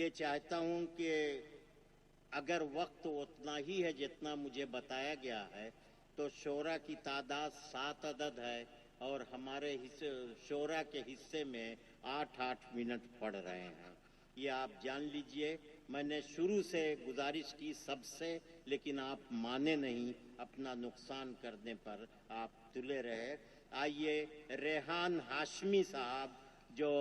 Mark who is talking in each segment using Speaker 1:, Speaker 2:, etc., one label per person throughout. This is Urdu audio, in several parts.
Speaker 1: یہ چاہتا ہوں کہ اگر وقت اتنا ہی ہے جتنا مجھے بتایا گیا ہے تو شعرا کی تعداد 7 عدد ہے اور ہمارے شعرا کے حصے میں 8-8 منٹ پڑ رہے ہیں. یہ آپ جان لیجئے. میں نے شروع سے گزارش کی سب سے، لیکن آپ مانے نہیں، اپنا نقصان کرنے پر آپ تلے رہے. آئیے ریحان ہاشمی صاحب جو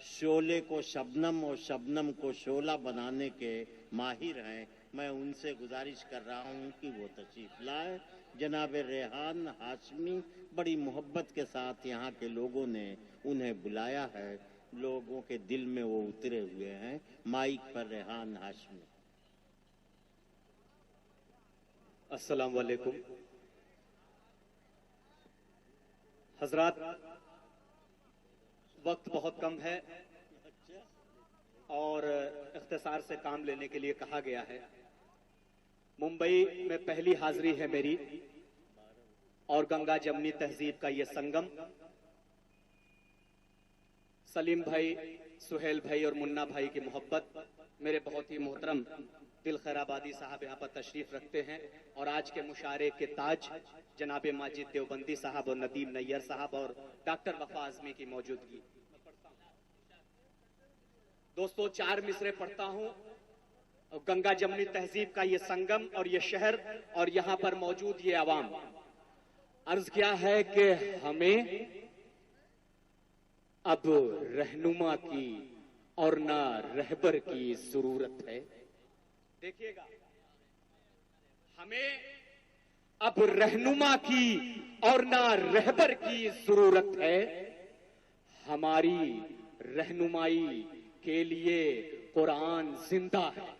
Speaker 1: شعلے کو شبنم اور شبنم کو شعلہ بنانے کے ماہر ہیں، میں ان سے گزارش کر رہا ہوں کہ وہ تشریف لائے. جناب ریحان ہاشمی بڑی محبت کے ساتھ یہاں کے لوگوں نے انہیں بلایا ہے، لوگوں کے دل میں وہ اترے ہوئے ہیں. مائک پر ریحان ہاشمی.
Speaker 2: السلام علیکم حضرات. وقت بہت کم ہے اور اختصار سے کام لینے کے لیے کہا گیا ہے. ممبئی میں پہلی حاضری ہے میری اور گنگا جمنی تہذیب کا یہ سنگم. سلیم بھائی، سہیل بھائی اور منا بھائی کی محبت، میرے بہت ہی محترم دل خیر آبادی صاحب یہاں پر تشریف رکھتے ہیں اور آج کے مشاعرے کے تاج جناب ماجد دیوبندی صاحب اور ندیم نیر صاحب اور ڈاکٹر وفا اعظمی کی موجودگی. دوستو 4 مصرے پڑھتا ہوں. گنگا جمنی تہذیب کا یہ سنگم اور یہ شہر اور یہاں پر موجود یہ عوام. عرض کیا ہے کہ ہمیں اب رہنما کی اور نہ رہبر کی ضرورت ہے. دیکھیے گا، ہمیں اب رہنما کی اور نہ رہبر کی ضرورت ہے. ہماری رہنمائی کے لیے قرآن زندہ ہے.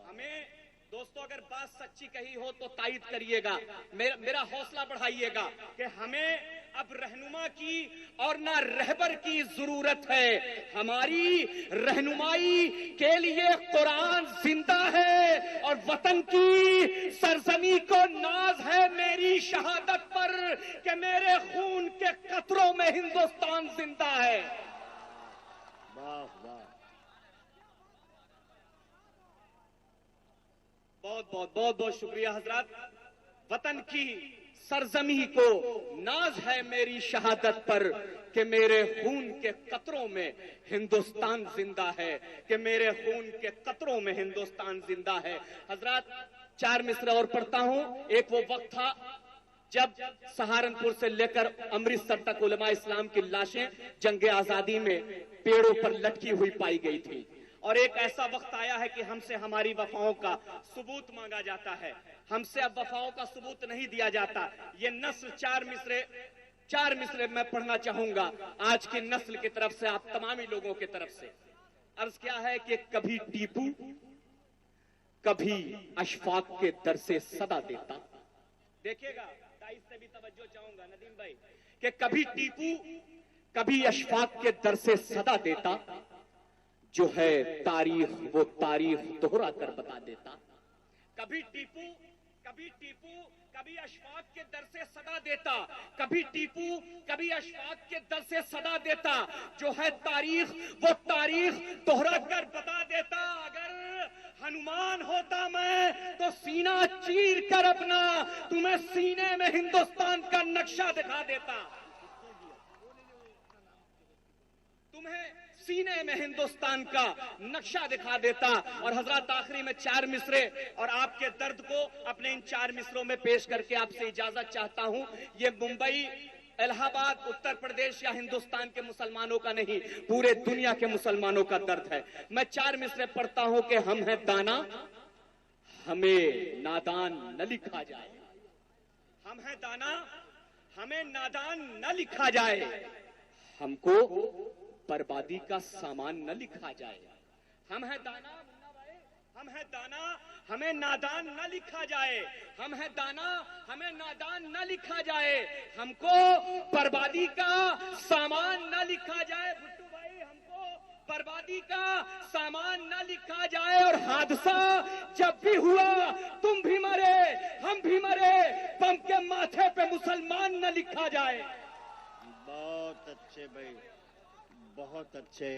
Speaker 2: ہمیں دوستو اگر بات سچی کہی ہو تو تائید کریے گا، میرا حوصلہ بڑھائیے گا کہ ہمیں اب رہنما کی اور نہ رہبر کی ضرورت ہے. ہماری رہنمائی کے لیے قرآن زندہ ہے اور وطن کی سرزمین کو ناز ہے میری شہادت پر کہ میرے خون کے قطروں میں ہندوستان زندہ ہے.
Speaker 1: واہ واہ.
Speaker 2: بہت شکریہ حضرات. وطن کی سرزمین کو ناز ہے میری شہادت پر کہ میرے خون کے قطروں میں ہندوستان زندہ ہے، کہ میرے خون کے قطروں میں ہندوستان زندہ ہے. حضرات 4 مصرے اور پڑھتا ہوں. ایک وہ وقت تھا جب سہارنپور سے لے کر امرتسر تک علماء اسلام کی لاشیں جنگ آزادی میں پیڑوں پر لٹکی ہوئی پائی گئی تھی، اور ایک ایسا وقت آیا ہے کہ ہم سے ہماری وفاؤں کا ثبوت مانگا جاتا ہے. ہم سے اب وفاؤں کا ثبوت نہیں دیا جاتا. یہ نسل 4 مصرے میں پڑھنا چاہوں گا آج کی نسل کی طرف سے، آپ تمامی لوگوں کی طرف سے. عرض کیا ہے کہ کبھی ٹیپو کبھی اشفاق کے در سے صدا دیتا. دیکھیے گا، دائز سے بھی توجہ چاہوں گا ندیم بھائی، کہ کبھی ٹیپو کبھی اشفاق کے در سے صدا دیتا. جو ہے تاریخ وہ تاریخ دوہرا کر بتا دیتا. کبھی ٹیپو کبھی اشفاق کے در سے صدا دیتا. کبھی ٹیپو کبھی اشفاق کے در سے صدا دیتا. جو ہے تاریخ وہ تاریخ دوہرا کر بتا دیتا. اگر ہنومان ہوتا میں تو سینہ چیر کر اپنا تمہیں سینے میں ہندوستان کا نقشہ دکھا دیتا. تمہیں سینے میں ہندوستان کا نقشہ دکھا دیتا. اور حضرات آخری میں 4 مصرے اور آپ کے درد کو اپنے ان 4 مصروں میں پیش کر کے آپ سے اجازت چاہتا ہوں. یہ ممبئی، الہ آباد، اتر پردیش یا ہندوستان کے مسلمانوں کا نہیں، پورے دنیا کے مسلمانوں کا درد ہے. میں 4 مصرے پڑھتا ہوں کہ ہم ہیں دانا، ہمیں نادان نہ لکھا جائے. ہم ہیں دانا، ہمیں نادان نہ لکھا جائے. ہم کو بربادی کا سامان نہ لکھا جائے. ہم ہیں دانا، ہم ہیں دانا، ہمیں نادان نہ لکھا جائے. ہم ہیں دانا، ہمیں نادان نہ لکھا جائے. ہم کو بربادی کا سامان نہ لکھا جائے. بھٹو بھائی، ہم کو بربادی کا سامان نہ لکھا جائے. اور حادثہ جب بھی ہوا تم بھی مرے ہم بھی مرے، بم کے ماتھے پہ مسلمان نہ لکھا جائے.
Speaker 1: بہت اچھے بھائی، بہت اچھے.